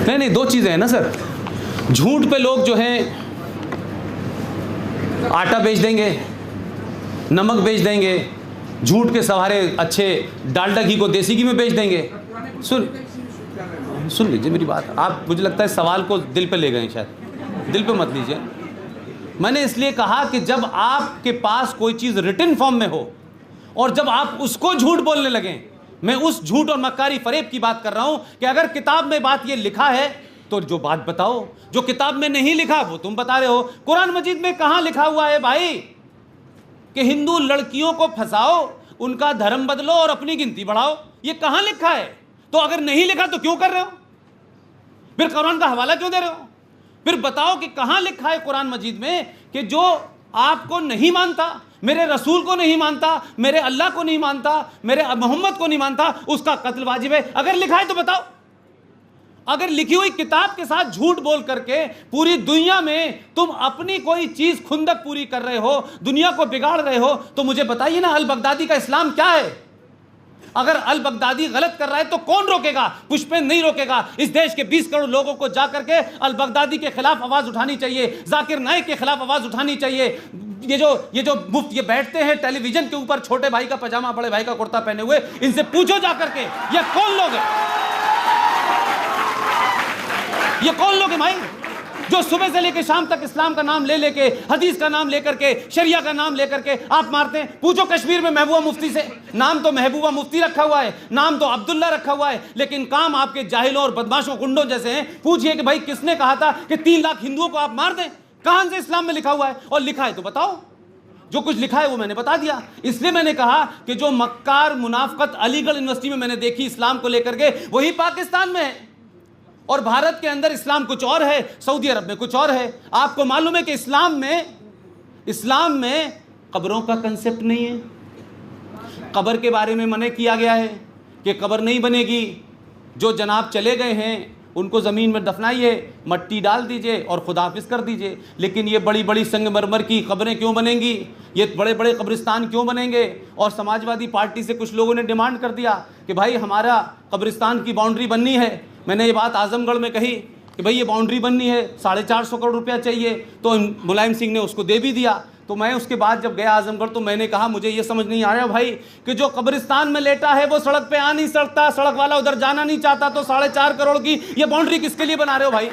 नहीं, दो चीज़ें हैं ना सर। झूठ पे लोग जो है आटा बेच देंगे, नमक बेच देंगे, झूठ के सहारे अच्छे डालडा घी को देसी घी में बेच देंगे। सुन लीजिए मेरी बात, आप मुझे लगता है सवाल को दिल पे ले गए, शायद दिल पे मत लीजिए। मैंने इसलिए कहा कि जब आपके पास कोई चीज़ रिटन फॉर्म में हो और जब आप उसको झूठ बोलने लगें, मैं उस झूठ और मक्कारी फरेब की बात कर रहा हूं कि अगर किताब में बात ये लिखा है तो जो बात बताओ, जो किताब में नहीं लिखा वो तुम बता रहे हो। कुरान मजीद में कहां लिखा हुआ है भाई कि हिंदू लड़कियों को फंसाओ, उनका धर्म बदलो और अपनी गिनती बढ़ाओ? ये कहां लिखा है? तो अगर नहीं लिखा तो क्यों कर रहे हो? फिर कुरान का हवाला क्यों दे रहे हो? फिर बताओ कि कहां लिखा है कुरान मजीद में कि जो आपको नहीं मानता, मेरे रसूल को नहीं मानता, मेरे अल्लाह को नहीं मानता, मेरे मोहम्मद को नहीं मानता, उसका कत्ल वाजिब है? अगर लिखा है तो बताओ। अगर लिखी हुई किताब के साथ झूठ बोल करके पूरी दुनिया में तुम अपनी कोई चीज खुंदक पूरी कर रहे हो, दुनिया को बिगाड़ रहे हो, तो मुझे बताइए ना अल बगदादी का इस्लाम क्या है? अगर अल बगदादी गलत कर रहा है तो कौन रोकेगा? पुष्पेंद्र नहीं रोकेगा। इस देश के 20 करोड़ लोगों को जा करके अल बगदादी के खिलाफ आवाज उठानी चाहिए, जाकिर नाइक के खिलाफ आवाज उठानी चाहिए। ये जो मुफ्त ये बैठते हैं टेलीविजन के ऊपर, छोटे भाई का पजामा बड़े भाई का कुर्ता पहने हुए, इनसे पूछो जा करके ये कौन लोग हैं? ये कौन लोग हैं भाई जो सुबह से लेकर शाम तक इस्लाम का नाम ले लेके, हदीस का नाम लेकर के, शरिया का नाम लेकर के आप मारते हैं? पूछो कश्मीर में महबूबा मुफ्ती से, नाम तो महबूबा मुफ्ती रखा हुआ है, नाम तो अब्दुल्ला रखा हुआ है, लेकिन काम आपके जाहिलों और बदमाशों गुंडों जैसे हैं। पूछिए कि भाई किसने कहा था कि 3 लाख हिंदुओं को आप मार दें? कहां से इस्लाम में लिखा हुआ है? और लिखा है तो बताओ। जो कुछ लिखा है वो मैंने बता दिया। इसलिए मैंने कहा कि जो मक्कार मुनाफकत अलीगढ़ यूनिवर्सिटी में मैंने देखी इस्लाम को लेकर के, वही पाकिस्तान में है। और भारत के अंदर इस्लाम कुछ और है, सऊदी अरब में कुछ और है। आपको मालूम है कि इस्लाम में कब्रों का कंसेप्ट नहीं है। कब्र के बारे में मना किया गया है कि कब्र नहीं बनेगी, जो जनाब चले गए हैं उनको ज़मीन में दफनाइए, मट्टी डाल दीजिए और खुदाफिज कर दीजिए। लेकिन ये बड़ी बड़ी संगमरमर की कब्रें क्यों बनेंगी? ये बड़े बड़े कब्रिस्तान क्यों बनेंगे? और समाजवादी पार्टी से कुछ लोगों ने डिमांड कर दिया कि भाई हमारा कब्रिस्तान की बाउंड्री बननी है। मैंने ये बात आजमगढ़ में कही कि भाई ये बाउंड्री बननी है, 450 करोड़ रुपया चाहिए, तो मुलायम सिंह ने उसको दे भी दिया। तो मैं उसके बाद जब गया आजमगढ़ तो मैंने कहा मुझे ये समझ नहीं आया भाई कि जो कब्रिस्तान में लेटा है वो सड़क पे आ नहीं सकता, सड़क वाला उधर जाना नहीं चाहता, तो 4.5 करोड़ की ये बाउंड्री किसके लिए बना रहे हो भाई?